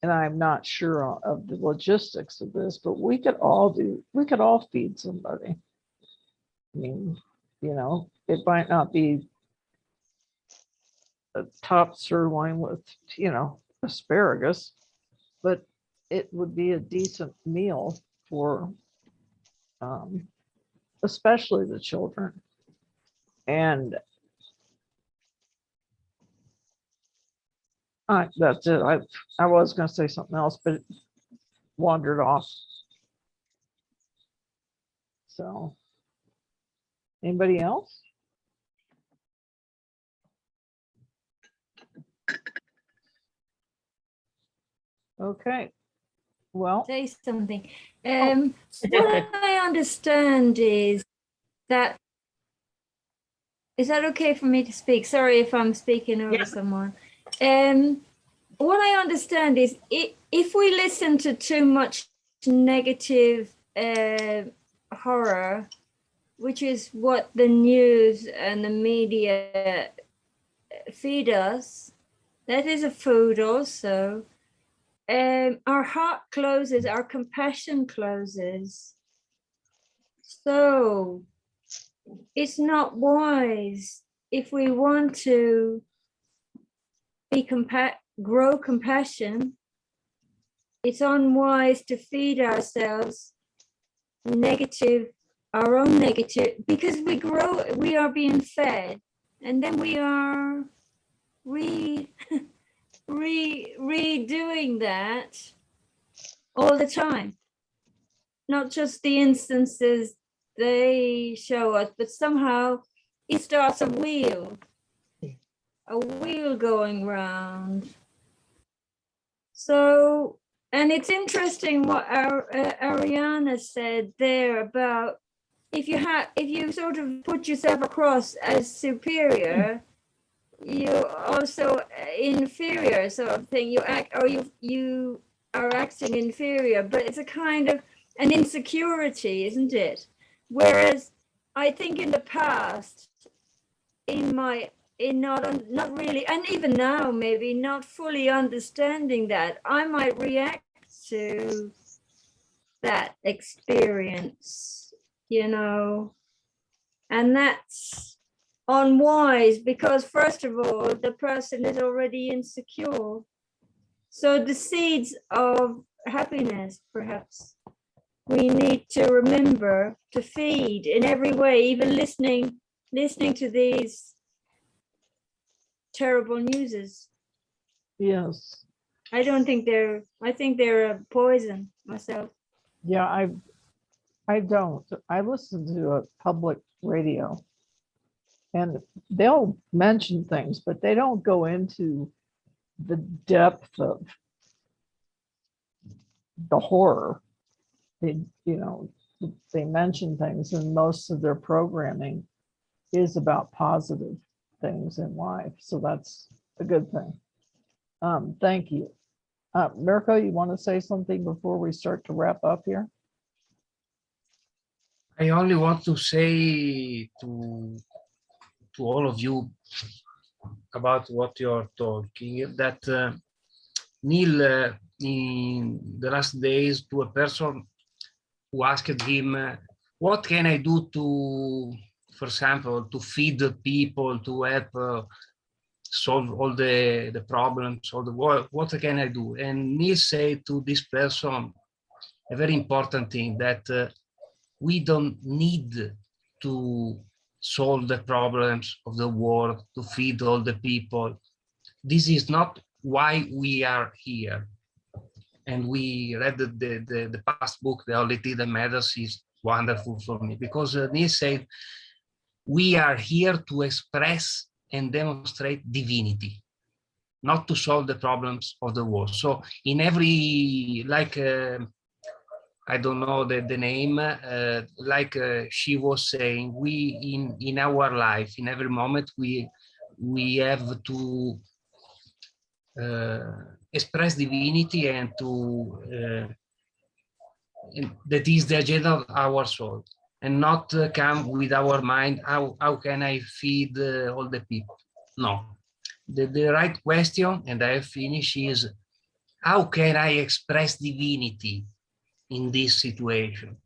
and I'm not sure of the logistics of this, but we could all feed somebody. I mean, it might not be a top sirloin with, asparagus, but it would be a decent meal for especially the children. And that's it. I was going to say something else, but it wandered off. So, anybody else? Okay. Well, Say something. What I understand is that, is that okay for me to speak? Sorry if I'm speaking over someone. What I understand is if we listen to too much negative horror, which is what the news and the media feed us, that is a food also. Our heart closes, our compassion closes. So it's not wise if we want to be grow compassion. It's unwise to feed ourselves our own negative, because we are being fed, and then we are redoing that all the time. Not just the instances they show us, but somehow it starts a wheel going round. So, and it's interesting what Ariana said there about if you sort of put yourself across as superior, you're also inferior sort of thing. You are acting inferior, but it's a kind of an insecurity, isn't it? Whereas I think in the past, not really, and even now maybe not fully understanding that, I might react to that experience, you know, and that's unwise because first of all, the person is already insecure. So the seeds of happiness, perhaps, we need to remember to feed in every way, even listening to these terrible newses. Yes. I think they're a poison myself. Yeah, I don't. I listen to a public radio and they'll mention things, but they don't go into the depth of the horror. They, you know, they mention things and most of their programming is about positive things in life. So that's a good thing. Thank you. Mirko, you want to say something before we start to wrap up here? I only want to say to all of you about what you're talking, that Neale, in the last days, to a person who asked him, what can I do to, for example, to feed the people, to help solve all the problems, or what can I do? And Neale said to this person a very important thing, that we don't need to solve the problems of the world, to feed all the people. This is not why we are here. And we read the past book, The Only Thing That Matters, is wonderful for me, because Neale said, we are here to express and demonstrate divinity, not to solve the problems of the world. So in every, like, I don't know the name, she was saying, we in our life, in every moment, we have to express divinity and to that is the agenda of our soul, and not come with our mind, how can I feed all the people? No, the right question, and I finish, is how can I express divinity in this situation?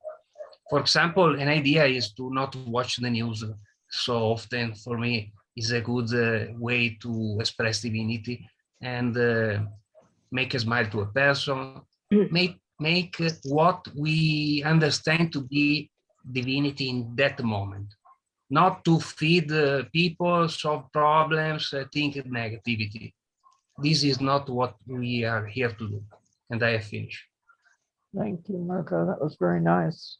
For example, an idea is to not watch the news so often. For me, is a good way to express divinity, and make a smile to a person, make what we understand to be divinity in that moment, not to feed people, solve problems, think negativity. This is not what we are here to do. And I have finished. Thank you, Mirko. That was very nice.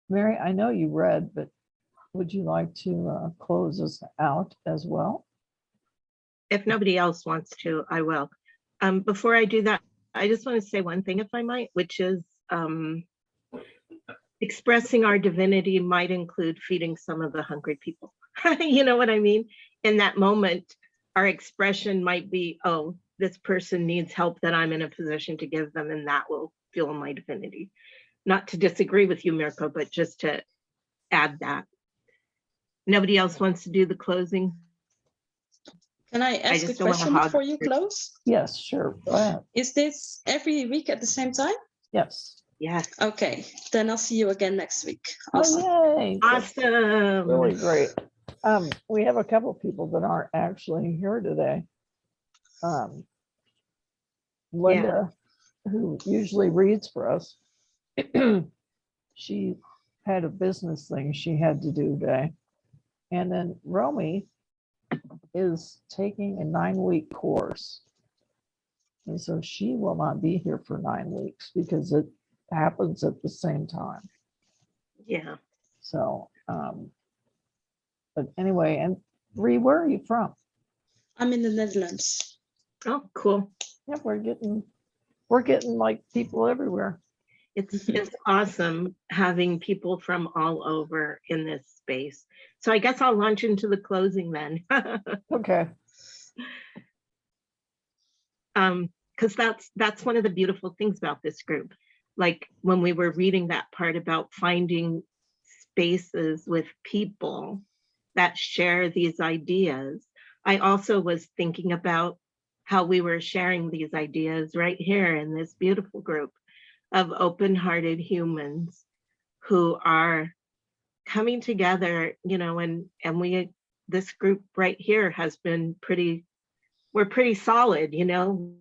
Mary, I know you read, but would you like to close us out as well? If nobody else wants to, I will. Before I do that, I just want to say one thing, if I might, which is expressing our divinity might include feeding some of the hungry people. You know what I mean? In that moment, our expression might be, oh, this person needs help that I'm in a position to give them, and that will fuel my divinity. Not to disagree with you, Mirko, but just to add that. Nobody else wants to do the closing? Can I ask a question before you close? Yes, sure. Go ahead. Is this every week at the same time? Yes. Yes. Okay, then I'll see you again next week. Awesome. Oh, yay. Awesome. Really great. We have a couple of people that aren't actually here today. Linda, who usually reads for us, she had a business thing she had to do today. And then Romy is taking a 9-week course. And so she will not be here for 9 weeks because it happens at the same time. Yeah. So, but anyway, and Ree, where are you from? I'm in the Netherlands. Oh, cool. Yeah, we're getting like people everywhere. It's awesome having people from all over in this space. So I guess I'll launch into the closing then. Okay. Because that's one of the beautiful things about this group. Like when we were reading that part about finding spaces with people that share these ideas, I also was thinking about how we were sharing these ideas right here in this beautiful group of open-hearted humans who are coming together, you know, and this group right here has been we're pretty solid, you know.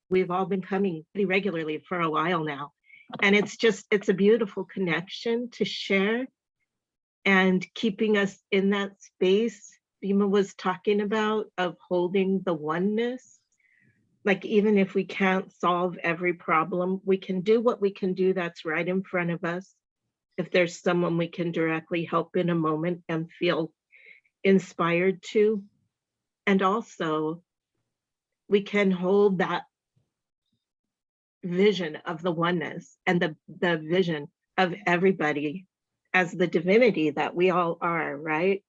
We've all been coming pretty regularly for a while now. And it's a beautiful connection to share and keeping us in that space Bima was talking about of holding the oneness. Like, even if we can't solve every problem, we can do what we can do that's right in front of us. If there's someone we can directly help in a moment and feel inspired to. And also, we can hold that vision of the oneness and the vision of everybody as the divinity that we all are, right?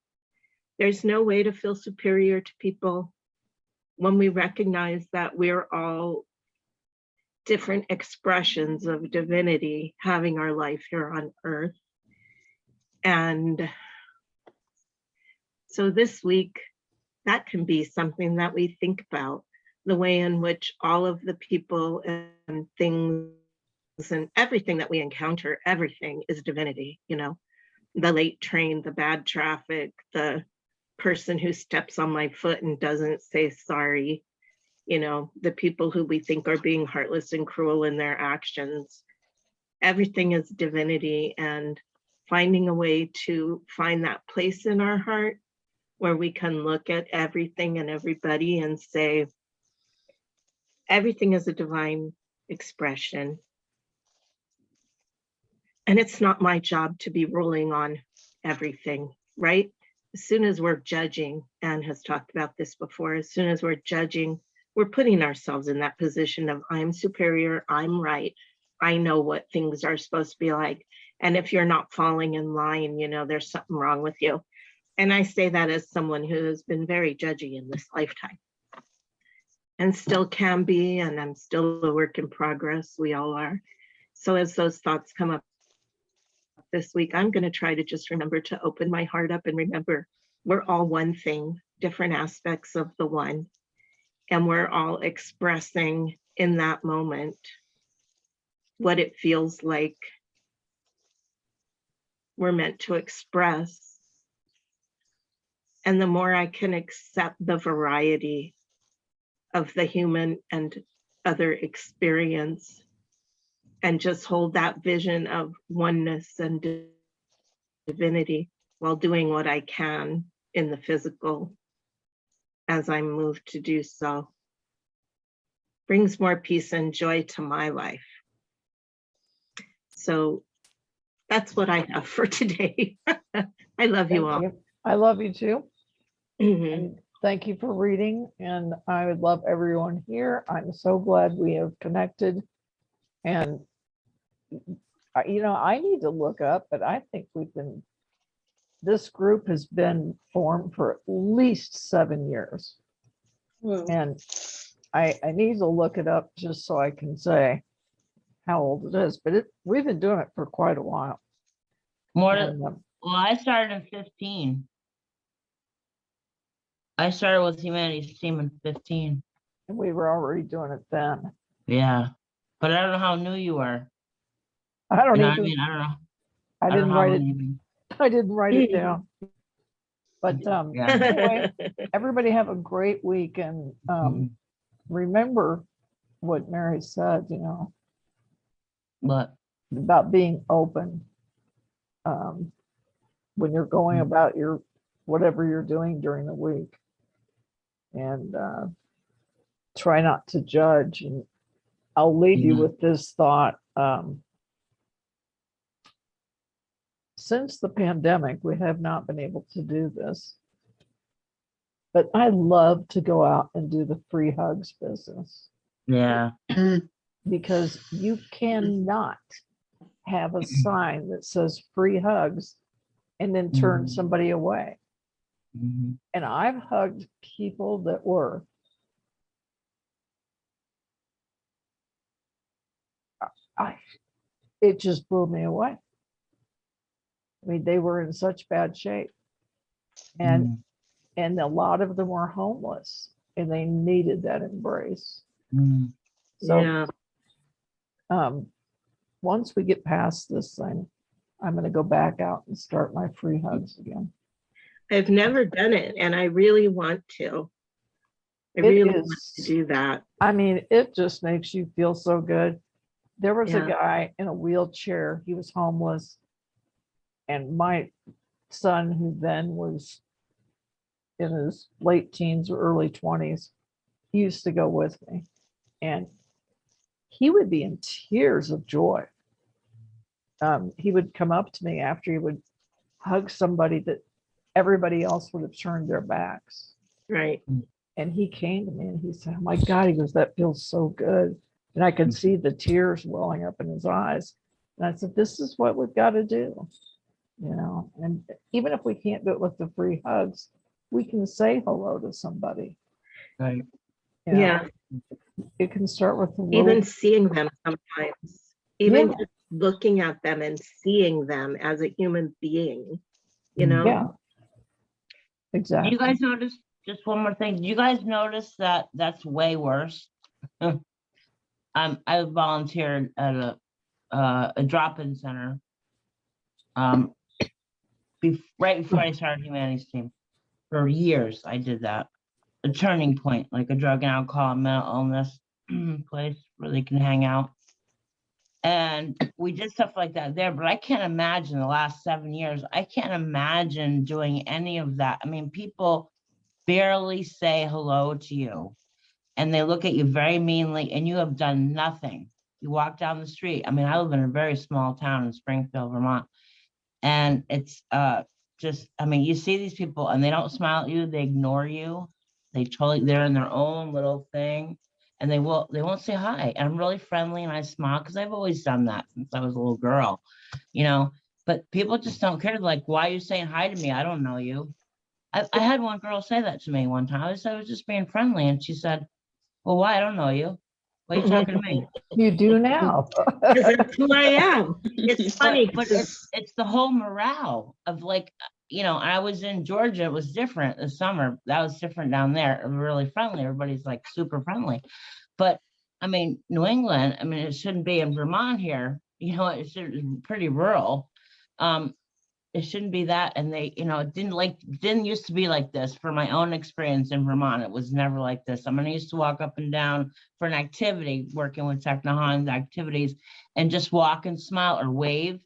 There's no way to feel superior to people when we recognize that we're all different expressions of divinity having our life here on earth. And so this week, that can be something that we think about, the way in which all of the people and things and everything that we encounter, everything is divinity, you know, the late train, the bad traffic, the person who steps on my foot and doesn't say sorry, you know, the people who we think are being heartless and cruel in their actions. Everything is divinity, and finding a way to find that place in our heart where we can look at everything and everybody and say, everything is a divine expression. And it's not my job to be ruling on everything, right? As soon as we're judging, Anne has talked about this before, as soon as we're judging, we're putting ourselves in that position of I'm superior, I'm right, I know what things are supposed to be like. And if you're not falling in line, you know, there's something wrong with you. And I say that as someone who has been very judgy in this lifetime and still can be, and I'm still a work in progress. We all are. So as those thoughts come up this week, I'm going to try to just remember to open my heart up and remember we're all one thing, different aspects of the one, and we're all expressing in that moment what it feels like we're meant to express. And the more I can accept the variety of the human and other experience and just hold that vision of oneness and divinity while doing what I can in the physical as I'm moved to do so, brings more peace and joy to my life. So that's what I have for today. I love you all. I love you too. Mhm. And thank you for reading. And I would love everyone here. I'm so glad we have connected. And, you know, I need to look up, but I think this group has been formed for at least 7 years. Well, And I need to look it up just so I can say how old it is. But we've been doing it for quite a while. More, And, well, I started in 15. I started with Humanities Team in 15. and we were already doing it then. Yeah. But I don't know how new you are. I don't You know what I even, mean? I don't know. I I don't didn't know how write long it. you've been- I didn't write it down. But Yeah. anyway, everybody have a great week, and Mhm. remember what Mary said, you know, But about being open when you're going about your whatever you're doing during the week, and try not to judge. And I'll leave you Mhm. with this thought. Since the pandemic, we have not been able to do this, but I love to go out and do the free hugs business, yeah. because you cannot have a sign that says free hugs and then turn Mhm. somebody away. Mhm. And I've hugged people that were it just blew me away. I mean, they were in such bad shape, and Mhm. a lot of them were homeless. and they needed that embrace. Mm. So Yeah. once we get past this thing, I'm going to go back out and start my free hugs again. I've never done it, and I really want to. I It really want to is, do that. I mean, it just makes you feel so good. There was a Yeah. guy in a wheelchair. He was homeless. And my son, who then was in his late teens or early 20s, he used to go with me. And he would be in tears of joy. He would come up to me after he would hug somebody that everybody else would have turned their backs. Right. And he came to me and he said, "Oh my God," he goes, "that feels so good." And I could see the tears welling up in his eyes. And I said, "This is what we've got to do, you know." And even if we can't do it with the free hugs, we can say hello to somebody. Right. You know, Yeah. it can start with the Even little, seeing them sometimes, even Yeah. just looking at them and seeing them as a human being, you know? yeah, Do exactly. you guys notice, just one more thing, do you guys notice that that's way worse? I volunteered at a drop-in center right before I started humanities team. For years, I did that. A turning point, like a drug and alcohol and mental illness place where they can hang out. And we did stuff like that there, but I can't imagine the last 7 years. I can't imagine doing any of that. I mean, people barely say hello to you and they look at you very meanly and you have done nothing. You walk down the street. I mean, I live in a very small town in Springfield, Vermont. And it's just, I mean, you see these people and they don't smile at you, they ignore you. They're in their own little thing and they won't say hi. And I'm really friendly and I smile because I've always done that since I was a little girl, you know, but people just don't care. Like, why are you saying hi to me? I don't know you. I had one girl say that to me one time. I was just being friendly. And she said, "Well, why? I don't know you. Why are you talking to me?" You do now. Because that's who I am. It's funny. But it's the whole morale of like, you know, I was in Georgia, it was different this summer. That was different down there. Really friendly. Everybody's like super friendly. But I mean, New England, I mean, it shouldn't be in Vermont here. You know, it's pretty rural. It shouldn't be that. And they, you know, it didn't used to be like this. For my own experience in Vermont, it was never like this. I mean, I used to walk up and down for an activity, working with Technohan's activities, and just walk and smile or wave.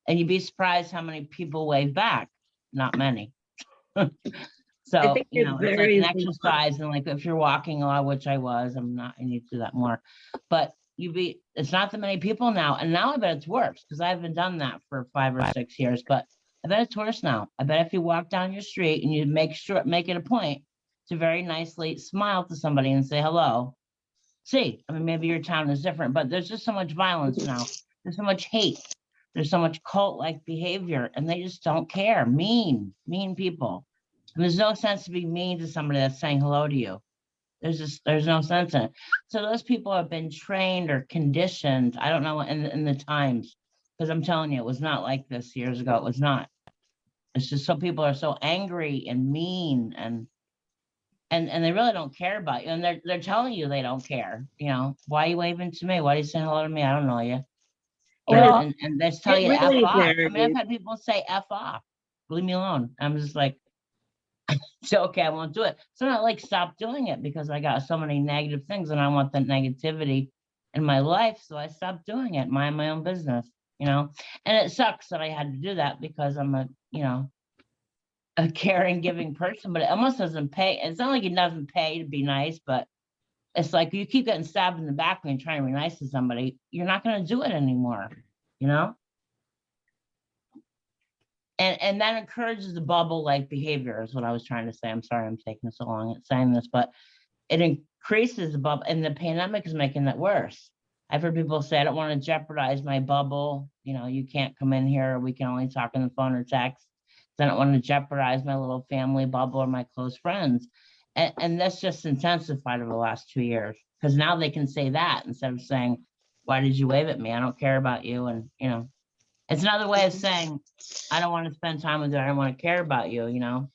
And you'd be surprised how many people wave back. Not many. So, think you it know, it's like an varies a lot. exercise. And like, if you're walking a lot, which I was, I need to do that more. But it's not that many people now. And now I bet it's worse because I haven't done that for 5 or 6 years, but I bet it's worse now. I bet if you walk down your street and you make it a point to very nicely smile to somebody and say hello. See, I mean, maybe your town is different, but there's just so much violence now. There's so much hate. There's so much cult-like behavior, and they just don't care. Mean people. And there's no sense to be mean to somebody that's saying hello to you. There's no sense in it. So those people have been trained or conditioned. I don't know in the times, because I'm telling you, it was not like this years ago. It was not. It's just some people are so angry and mean and they really don't care about you. And they're telling you they don't care. You know, why are you waving to me? Why are you saying hello to me? I don't know you. You know, Well, and they just tell It you to F really off. I mean, I've varies. had people say F off. Leave me alone. I'm just like, so okay, I won't do it. So I like stop doing it because I got so many negative things and I want that negativity in my life. So I stopped doing it, mind my own business, you know. And it sucks that I had to do that because I'm a caring, giving person, but it almost doesn't pay. It's not like it doesn't pay to be nice, but it's like you keep getting stabbed in the back when you're trying to be nice to somebody, you're not going to do it anymore, you know? And that encourages the bubble-like behavior is what I was trying to say. I'm sorry I'm taking so long at saying this, but it increases the bubble, and the pandemic is making that worse. I've heard people say, I don't want to jeopardize my bubble. You know, you can't come in here. We can only talk on the phone or text. I don't want to jeopardize my little family bubble or my close friends. And that's just intensified over the last 2 years because now they can say that instead of saying, why did you wave at me? I don't care about you. And, you know, it's another way of saying, I don't want to spend time with you. I don't want to care about you, you know.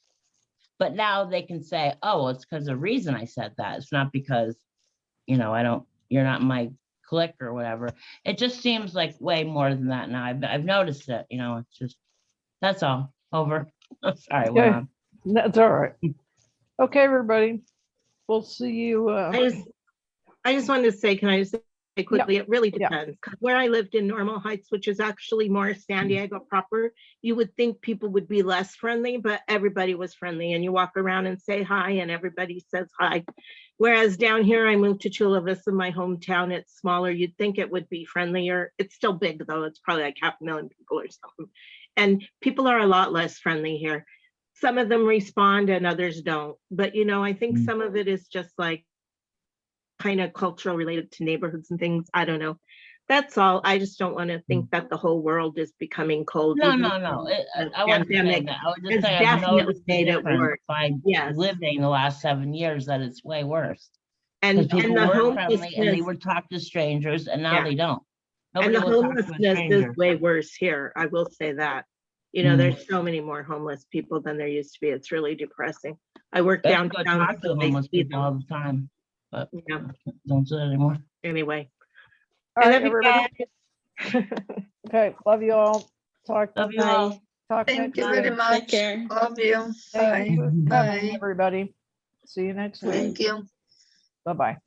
But now they can say, oh, well, it's because of the reason I said that. It's not because, you know, you're not in my clique or whatever. It just seems like way more than that now. I've noticed it, you know, it's just, that's all. Over. Sorry, went Okay. on. That's all right. Okay, everybody. We'll see you. I just wanted to say, can I just say quickly, it really Yeah. depends. 'Cause where I lived in Normal Heights, which is actually more San Diego proper, you would think people would be less friendly, but everybody was friendly, and you walk around and say hi and everybody says hi. Whereas down here, I moved to Chula Vista, my hometown, it's smaller. You'd think it would be friendlier. It's still big though. It's probably like 500,000 people or something. And people are a lot less friendly here. Some of them respond and others don't. But you know, I think some of it is just like kind of cultural related to neighborhoods and things. I don't know. That's all. I just don't want to think that the whole world is becoming cold. No, even no, though no. the I wasn't saying pandemic that. I was has just saying I've definitely noticed the made it difference worse. by Yes. living the last 7 years that it's way worse. And Because people the were friendly and they homelessness, would talk to strangers, and now Yeah. they don't. and Nobody the will talk to a homelessness is stranger. way worse here. I will say that. You know, there's so many more homeless people than there used to be. It's really depressing. I work I used to go downtown, talk to so they homeless see people them. all the time, but Yeah. don't do that anymore. Anyway. All I right, love you everybody. guys. Okay. Love you all. Talk. Love you all. Talk Thank next you very week. much. Take care. Love you. Thank Bye. you for coming, Bye. everybody. See you next week. Thank you. Bye-bye.